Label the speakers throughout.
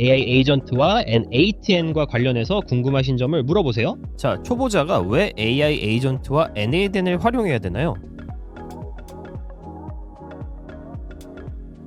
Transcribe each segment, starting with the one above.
Speaker 1: AI 에이전트와 N8N과 관련해서 궁금하신 점을 물어보세요.
Speaker 2: 자, 초보자가 왜 AI 에이전트와 NADN을 활용해야 되나요?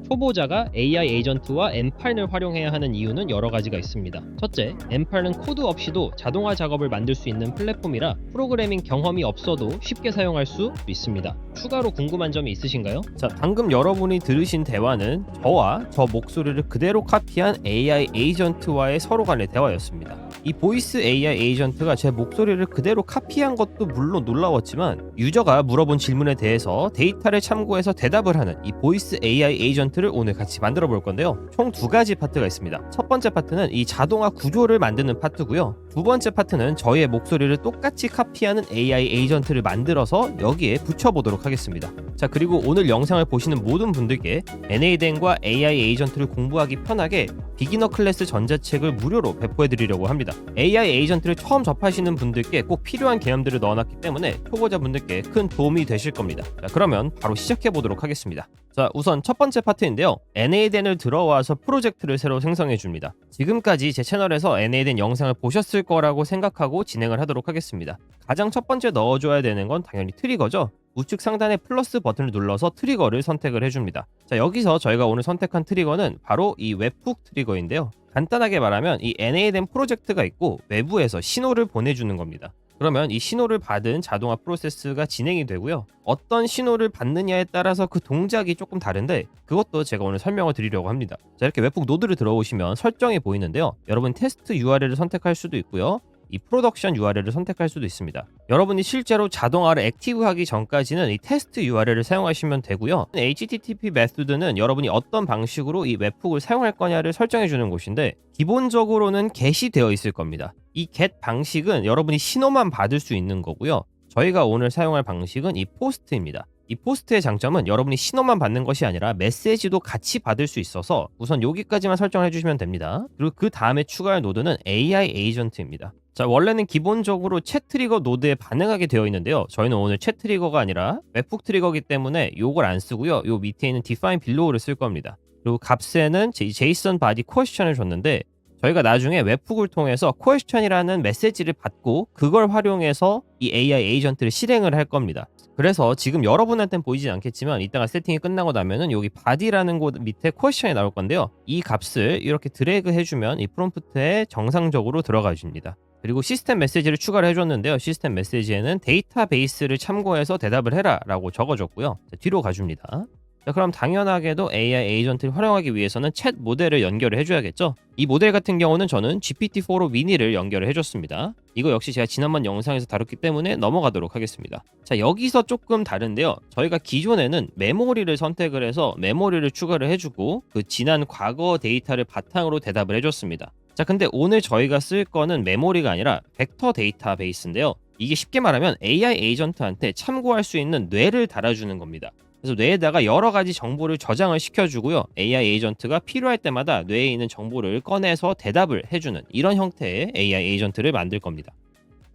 Speaker 1: 초보자가 AI 에이전트와 N8을 활용해야 하는 이유는 여러 가지가 있습니다. 첫째, N8은 코드 없이도 자동화 작업을 만들 수 있는 플랫폼이라 프로그래밍 경험이 없어도 쉽게 사용할 수 있습니다. 추가로 궁금한 점이 있으신가요?
Speaker 2: 자, 방금 여러분이 들으신 대화는 저와 저 목소리를 그대로 카피한 AI 에이전트와의 서로 간의 대화였습니다. 이 보이스 AI 에이전트가 제 목소리를 그대로 카피한 것도 물론 놀라웠지만 유저가 물어본 질문에 대해서 데이터를 참고해서 대답을 하는 이 보이스 AI 에이전트를 오늘 같이 만들어 볼 건데요. 총 두 가지 파트가 있습니다. 첫 번째 파트는 이 자동화 구조를 만드는 파트고요. 두 번째 파트는 저희의 목소리를 똑같이 카피하는 AI 에이전트를 만들어서 여기에 붙여보도록 하겠습니다. 자, 그리고 오늘 영상을 보시는 모든 분들께 NADN과 AI 에이전트를 공부하기 편하게 비기너 클래스 전자책을 무료로 배포해드리려고 합니다. AI 에이전트를 처음 접하시는 분들께 꼭 필요한 개념들을 넣어놨기 때문에 초보자분들께 큰 도움이 되실 겁니다. 자, 그러면 바로 시작해보도록 하겠습니다. 자, 우선 첫 번째 파트인데요. NADN을 들어와서 프로젝트를 새로 생성해 줍니다. 지금까지 제 채널에서 NADN 영상을 보셨을 거라고 생각하고 진행을 하도록 하겠습니다. 가장 첫 번째 넣어줘야 되는 건 당연히 트리거죠. 우측 상단의 플러스 버튼을 눌러서 트리거를 선택을 해줍니다. 자, 여기서 저희가 오늘 선택한 트리거는 바로 이 웹훅 트리거인데요. 간단하게 말하면 이 NADN 프로젝트가 있고 외부에서 신호를 보내주는 겁니다. 그러면 이 신호를 받은 자동화 프로세스가 진행이 되고요. 어떤 신호를 받느냐에 따라서 그 동작이 조금 다른데 그것도 제가 오늘 설명을 드리려고 합니다. 자, 이렇게 웹북 노드를 들어오시면 설정이 보이는데요. 여러분 테스트 URL을 선택할 수도 있고요. 이 프로덕션 URL을 선택할 수도 있습니다. 여러분이 실제로 자동화를 액티브하기 전까지는 이 테스트 URL을 사용하시면 되고요. HTTP 메소드는 여러분이 어떤 방식으로 이 웹훅을 사용할 거냐를 설정해 주는 곳인데 기본적으로는 get이 되어 있을 겁니다. 이 get 방식은 여러분이 신호만 받을 수 있는 거고요. 저희가 오늘 사용할 방식은 이 포스트입니다. 이 포스트의 장점은 여러분이 신호만 받는 것이 아니라 메시지도 같이 받을 수 있어서 우선 여기까지만 설정해 주시면 됩니다. 그리고 그 다음에 추가할 노드는 AI 에이전트입니다. 자, 원래는 기본적으로 챗 트리거 노드에 반응하게 되어 있는데요. 저희는 오늘 챗 트리거가 아니라 웹훅 트리거이기 때문에 요걸 안 쓰고요. 요 밑에 있는 define below를 쓸 겁니다. 그리고 값에는 JSON body question을 줬는데 저희가 나중에 웹훅을 통해서 question이라는 메시지를 받고 그걸 활용해서 이 AI 에이전트를 실행을 할 겁니다. 그래서 지금 여러분한테는 보이진 않겠지만 이따가 세팅이 끝나고 나면은 여기 body라는 곳 밑에 question이 나올 건데요. 이 값을 이렇게 드래그 해주면 이 프롬프트에 정상적으로 들어가 줍니다. 그리고 시스템 메시지를 추가를 해줬는데요. 시스템 메시지에는 데이터베이스를 참고해서 대답을 해라 라고 적어줬고요. 자, 뒤로 가줍니다. 자, 그럼 당연하게도 AI 에이전트를 활용하기 위해서는 챗 모델을 연결을 해줘야겠죠. 이 모델 같은 경우는 저는 GPT-4로 미니를 연결을 해줬습니다. 이거 역시 제가 지난번 영상에서 다뤘기 때문에 넘어가도록 하겠습니다. 자, 여기서 조금 다른데요. 저희가 기존에는 메모리를 선택을 해서 메모리를 추가를 해주고 그 지난 과거 데이터를 바탕으로 대답을 해줬습니다. 자, 근데 오늘 저희가 쓸 거는 메모리가 아니라 벡터 데이터베이스인데요. 이게 쉽게 말하면 AI 에이전트한테 참고할 수 있는 뇌를 달아주는 겁니다. 그래서 뇌에다가 여러 가지 정보를 저장을 시켜주고요. AI 에이전트가 필요할 때마다 뇌에 있는 정보를 꺼내서 대답을 해주는 이런 형태의 AI 에이전트를 만들 겁니다.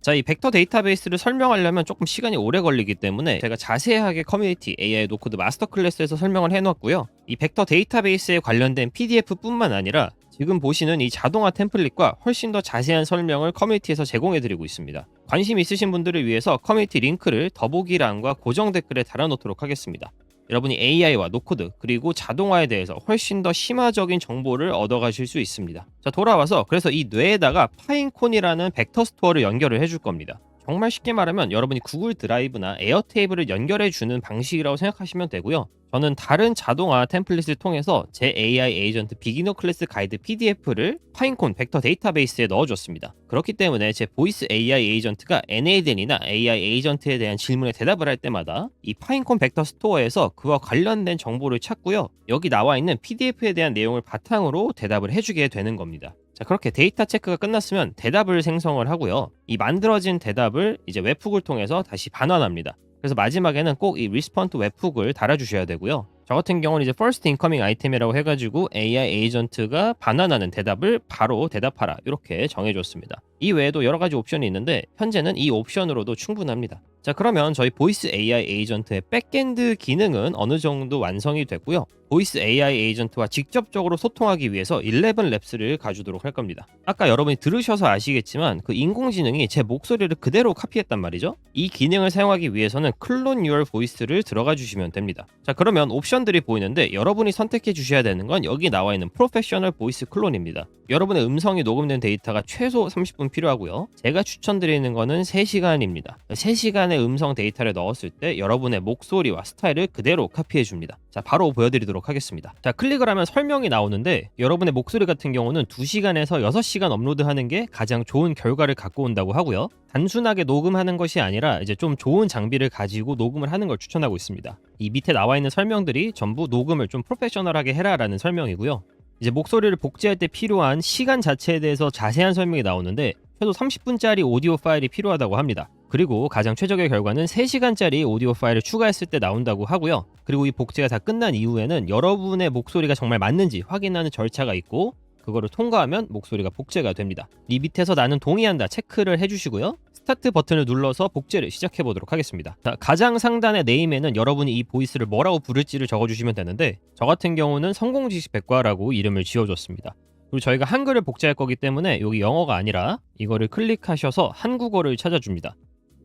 Speaker 2: 자, 이 벡터 데이터베이스를 설명하려면 조금 시간이 오래 걸리기 때문에 제가 자세하게 커뮤니티 AI 노코드 마스터 클래스에서 설명을 해놨고요. 이 벡터 데이터베이스에 관련된 PDF뿐만 아니라 지금 보시는 이 자동화 템플릿과 훨씬 더 자세한 설명을 커뮤니티에서 제공해드리고 있습니다. 관심 있으신 분들을 위해서 커뮤니티 링크를 더보기란과 고정 댓글에 달아놓도록 하겠습니다. 여러분이 AI와 노코드 그리고 자동화에 대해서 훨씬 더 심화적인 정보를 얻어가실 수 있습니다. 자, 돌아와서 그래서 이 뇌에다가 파인콘이라는 벡터 스토어를 연결을 해줄 겁니다. 정말 쉽게 말하면 여러분이 구글 드라이브나 에어테이블을 연결해주는 방식이라고 생각하시면 되고요. 저는 다른 자동화 템플릿을 통해서 제 AI 에이전트 비기너 클래스 가이드 PDF를 파인콘 벡터 데이터베이스에 넣어줬습니다. 그렇기 때문에 제 보이스 AI 에이전트가 NADN이나 AI 에이전트에 대한 질문에 대답을 할 때마다 이 파인콘 벡터 스토어에서 그와 관련된 정보를 찾고요. 여기 나와 있는 PDF에 대한 내용을 바탕으로 대답을 해주게 되는 겁니다. 자, 그렇게 데이터 체크가 끝났으면 대답을 생성을 하고요. 이 만들어진 대답을 이제 웹훅을 통해서 다시 반환합니다. 그래서 마지막에는 꼭 이 리스폰트 웹훅을 달아주셔야 되고요. 저 같은 경우는 이제 first incoming 아이템이라고 해가지고 AI 에이전트가 반환하는 대답을 바로 대답하라 이렇게 정해줬습니다. 이 외에도 여러 가지 옵션이 있는데 현재는 이 옵션으로도 충분합니다. 자, 그러면 저희 보이스 AI 에이전트의 백엔드 기능은 어느 정도 완성이 됐고요. 보이스 AI 에이전트와 직접적으로 소통하기 위해서 11랩스를 가주도록 할 겁니다. 아까 여러분이 들으셔서 아시겠지만 그 인공지능이 제 목소리를 그대로 카피했단 말이죠. 이 기능을 사용하기 위해서는 클론 유얼 보이스를 들어가 주시면 됩니다. 자, 그러면 옵션들이 보이는데 여러분이 선택해 주셔야 되는 건 여기 나와 있는 프로페셔널 보이스 클론입니다. 여러분의 음성이 녹음된 데이터가 최소 30분 필요하고요. 제가 추천드리는 거는 3시간입니다. 3시간의 음성 데이터를 넣었을 때 여러분의 목소리와 스타일을 그대로 카피해 줍니다. 자, 바로 보여드리도록 하겠습니다. 자, 클릭을 하면 설명이 나오는데 여러분의 목소리 같은 경우는 2시간에서 6시간 업로드하는 게 가장 좋은 결과를 갖고 온다고 하고요. 단순하게 녹음하는 것이 아니라 이제 좀 좋은 장비를 가지고 녹음을 하는 걸 추천하고 있습니다. 이 밑에 나와 있는 설명들이 전부 녹음을 좀 프로페셔널하게 해라라는 설명이고요. 이제 목소리를 복제할 때 필요한 시간 자체에 대해서 자세한 설명이 나오는데 최소 30분짜리 오디오 파일이 필요하다고 합니다. 그리고 가장 최적의 결과는 3시간짜리 오디오 파일을 추가했을 때 나온다고 하고요. 그리고 이 복제가 다 끝난 이후에는 여러분의 목소리가 정말 맞는지 확인하는 절차가 있고 그거를 통과하면 목소리가 복제가 됩니다. 이 밑에서 나는 동의한다 체크를 해주시고요. 스타트 버튼을 눌러서 복제를 시작해 보도록 하겠습니다. 자, 가장 상단의 네임에는 여러분이 이 보이스를 뭐라고 부를지를 적어주시면 되는데 저 같은 경우는 성공지식백과라고 이름을 지어줬습니다. 그리고 저희가 한글을 복제할 거기 때문에 여기 영어가 아니라 이거를 클릭하셔서 한국어를 찾아줍니다.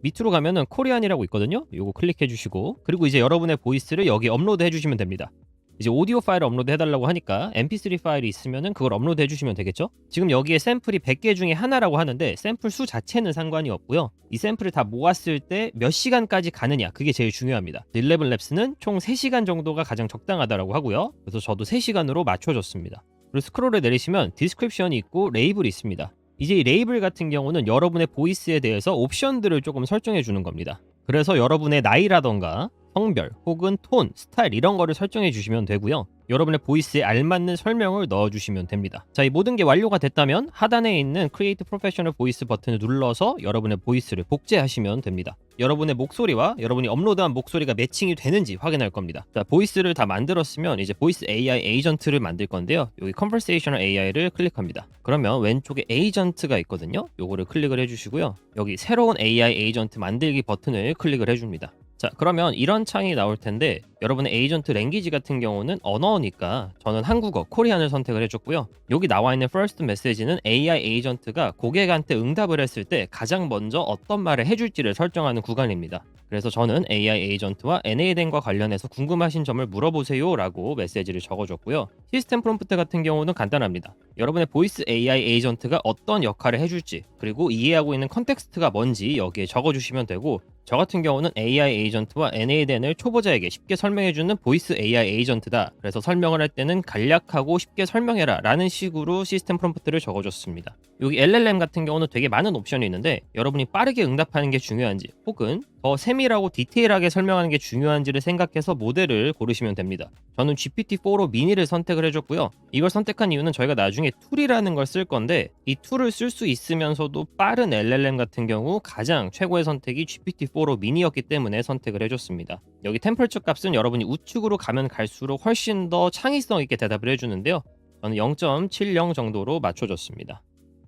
Speaker 2: 밑으로 가면은 코리안이라고 있거든요. 요거 클릭해 주시고 그리고 이제 여러분의 보이스를 여기 업로드 해주시면 됩니다. 이제 오디오 파일을 업로드 해달라고 하니까 mp3 파일이 있으면은 그걸 업로드 해주시면 되겠죠. 지금 여기에 샘플이 100개 중에 하나라고 하는데 샘플 수 자체는 상관이 없고요. 이 샘플을 다 모았을 때 몇 시간까지 가느냐 그게 제일 중요합니다. 11랩스는 총 3시간 정도가 가장 적당하다라고 하고요. 그래서 저도 3시간으로 맞춰줬습니다. 그리고 스크롤을 내리시면 디스크립션이 있고 레이블이 있습니다. 이제 이 레이블 같은 경우는 여러분의 보이스에 대해서 옵션들을 조금 설정해 주는 겁니다. 그래서 여러분의 나이라던가 성별 혹은 톤, 스타일 이런 거를 설정해 주시면 되고요. 여러분의 보이스에 알맞는 설명을 넣어주시면 됩니다. 자, 이 모든 게 완료가 됐다면 하단에 있는 Create Professional Voice 버튼을 눌러서 여러분의 보이스를 복제하시면 됩니다. 여러분의 목소리와 여러분이 업로드한 목소리가 매칭이 되는지 확인할 겁니다. 자, 보이스를 다 만들었으면 이제 보이스 AI 에이전트를 만들 건데요. 여기 Conversational AI를 클릭합니다. 그러면 왼쪽에 에이전트가 있거든요. 요거를 클릭을 해주시고요. 여기 새로운 AI 에이전트 만들기 버튼을 클릭을 해줍니다. 자, 그러면 이런 창이 나올 텐데 여러분의 에이전트 랭귀지 같은 경우는 언어니까 저는 한국어, 코리안을 선택을 해줬고요. 여기 나와 있는 first message는 AI 에이전트가 고객한테 응답을 했을 때 가장 먼저 어떤 말을 해줄지를 설정하는 구간입니다. 그래서 저는 AI 에이전트와 NADN과 관련해서 궁금하신 점을 물어보세요 라고 메시지를 적어줬고요. 시스템 프롬프트 같은 경우는 간단합니다. 여러분의 보이스 AI 에이전트가 어떤 역할을 해줄지 그리고 이해하고 있는 컨텍스트가 뭔지 여기에 적어주시면 되고 저 같은 경우는 AI 에이전트와 NADN을 초보자에게 쉽게 설명해주는 보이스 AI 에이전트다. 그래서 설명을 할 때는 간략하고 쉽게 설명해라 라는 식으로 시스템 프롬프트를 적어줬습니다. 여기 LLM 같은 경우는 되게 많은 옵션이 있는데 여러분이 빠르게 응답하는 게 중요한지 혹은 더 세밀하고 디테일하게 설명하는 게 중요한지를 생각해서 모델을 고르시면 됩니다. 저는 GPT-4로 미니를 선택을 해줬고요. 이걸 선택한 이유는 저희가 나중에 툴이라는 걸 쓸 건데 이 툴을 쓸 수 있으면서도 빠른 LLM 같은 경우 가장 최고의 선택이 GPT-4로 미니였기 때문에 선택을 해줬습니다. 여기 템퍼처 값은 여러분이 우측으로 가면 갈수록 훨씬 더 창의성 있게 대답을 해주는데요. 저는 0.70 정도로 맞춰줬습니다.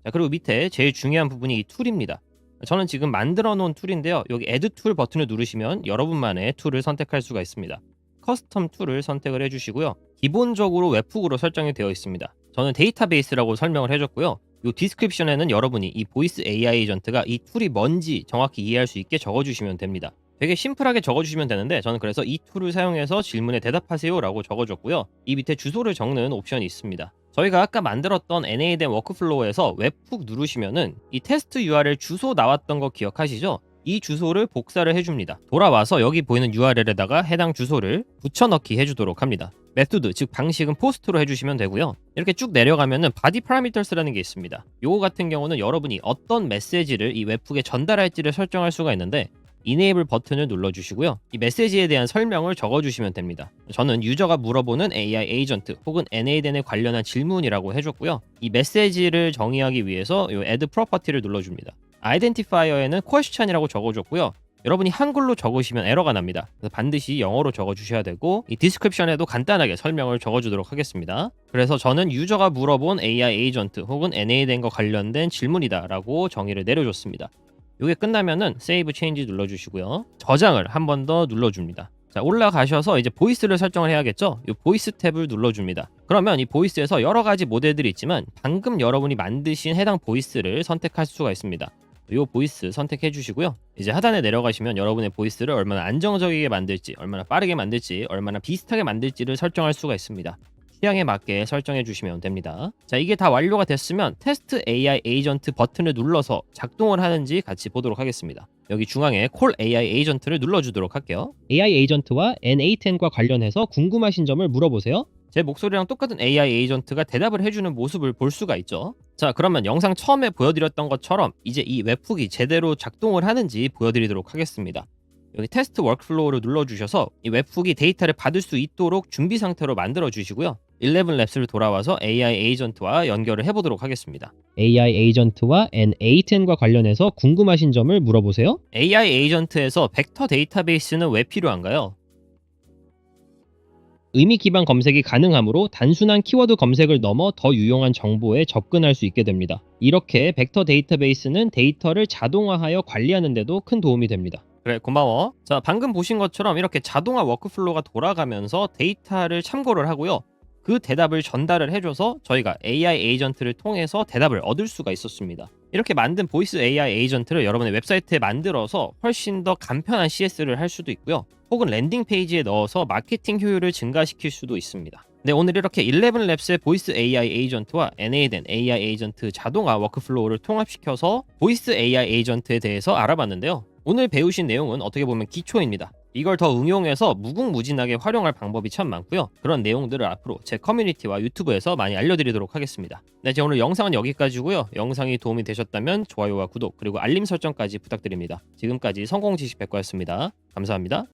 Speaker 2: 자, 그리고 밑에 제일 중요한 부분이 이 툴입니다. 저는 지금 만들어 놓은 툴인데요. 여기 Add 툴 버튼을 누르시면 여러분만의 툴을 선택할 수가 있습니다. 커스텀 툴을 선택을 해주시고요. 기본적으로 웹훅으로 설정이 되어 있습니다. 저는 데이터베이스라고 설명을 해줬고요. 이 디스크립션에는 여러분이 이 보이스 AI 에이전트가 이 툴이 뭔지 정확히 이해할 수 있게 적어주시면 됩니다. 되게 심플하게 적어주시면 되는데 저는 그래서 이 툴을 사용해서 질문에 대답하세요 라고 적어줬고요. 이 밑에 주소를 적는 옵션이 있습니다. 저희가 아까 만들었던 NADN 워크플로우에서 웹훅 누르시면은 이 테스트 URL 주소 나왔던 거 기억하시죠? 이 주소를 복사를 해줍니다. 돌아와서 여기 보이는 URL에다가 해당 주소를 붙여넣기 해주도록 합니다. 메소드, 즉 방식은 포스트로 해주시면 되고요. 이렇게 쭉 내려가면은 body parameters라는 게 있습니다. 요거 같은 경우는 여러분이 어떤 메시지를 이 웹훅에 전달할지를 설정할 수가 있는데 Enable 버튼을 눌러주시고요. 이 메시지에 대한 설명을 적어주시면 됩니다. 저는 유저가 물어보는 AI 에이전트 혹은 NADN에 관련한 질문이라고 해줬고요. 이 메시지를 정의하기 위해서 이 Add Property를 눌러줍니다. 아이덴티파이어에는 question이라고 적어줬고요. 여러분이 한글로 적으시면 에러가 납니다. 그래서 반드시 영어로 적어주셔야 되고 이 디스크립션에도 간단하게 설명을 적어주도록 하겠습니다. 그래서 저는 유저가 물어본 AI 에이전트 혹은 NA된과 관련된 질문이다 라고 정의를 내려줬습니다. 이게 끝나면은 세이브 체인지 눌러주시고요. 저장을 한 번 더 눌러줍니다. 자, 올라가셔서 이제 보이스를 설정을 해야겠죠? 이 보이스 탭을 눌러줍니다. 그러면 이 보이스에서 여러 가지 모델들이 있지만 방금 여러분이 만드신 해당 보이스를 선택할 수가 있습니다. 이 보이스 선택해 주시고요. 이제 하단에 내려가시면 여러분의 보이스를 얼마나 안정적이게 만들지, 얼마나 빠르게 만들지, 얼마나 비슷하게 만들지를 설정할 수가 있습니다. 취향에 맞게 설정해 주시면 됩니다. 자, 이게 다 완료가 됐으면 테스트 AI 에이전트 버튼을 눌러서 작동을 하는지 같이 보도록 하겠습니다. 여기 중앙에 콜 AI 에이전트를 눌러주도록 할게요.
Speaker 1: AI 에이전트와 N810과 관련해서 궁금하신 점을 물어보세요.
Speaker 2: 제 목소리랑 똑같은 AI 에이전트가 대답을 해주는 모습을 볼 수가 있죠. 자, 그러면 영상 처음에 보여드렸던 것처럼 이제 이 웹훅이 제대로 작동을 하는지 보여드리도록 하겠습니다. 여기 테스트 워크플로우를 눌러주셔서 이 웹훅이 데이터를 받을 수 있도록 준비 상태로 만들어 주시고요. 11labs를 돌아와서 AI 에이전트와 연결을 해보도록 하겠습니다.
Speaker 1: AI 에이전트와 N810과 관련해서 궁금하신 점을 물어보세요.
Speaker 2: AI 에이전트에서 벡터 데이터베이스는 왜 필요한가요?
Speaker 1: 의미 기반 검색이 가능하므로 단순한 키워드 검색을 넘어 더 유용한 정보에 접근할 수 있게 됩니다. 이렇게 벡터 데이터베이스는 데이터를 자동화하여 관리하는 데도 큰 도움이 됩니다.
Speaker 2: 그래, 고마워. 자, 방금 보신 것처럼 이렇게 자동화 워크플로우가 돌아가면서 데이터를 참고를 하고요. 그 대답을 전달을 해줘서 저희가 AI 에이전트를 통해서 대답을 얻을 수가 있었습니다. 이렇게 만든 보이스 AI 에이전트를 여러분의 웹사이트에 만들어서 훨씬 더 간편한 CS를 할 수도 있고요. 혹은 랜딩 페이지에 넣어서 마케팅 효율을 증가시킬 수도 있습니다. 네, 오늘 이렇게 11labs의 보이스 AI 에이전트와 NA된 AI 에이전트 자동화 워크플로우를 통합시켜서 보이스 AI 에이전트에 대해서 알아봤는데요. 오늘 배우신 내용은 어떻게 보면 기초입니다. 이걸 더 응용해서 무궁무진하게 활용할 방법이 참 많고요. 그런 내용들을 앞으로 제 커뮤니티와 유튜브에서 많이 알려드리도록 하겠습니다. 네, 오늘 영상은 여기까지고요. 영상이 도움이 되셨다면 좋아요와 구독 그리고 알림 설정까지 부탁드립니다. 지금까지 성공지식백과였습니다. 감사합니다.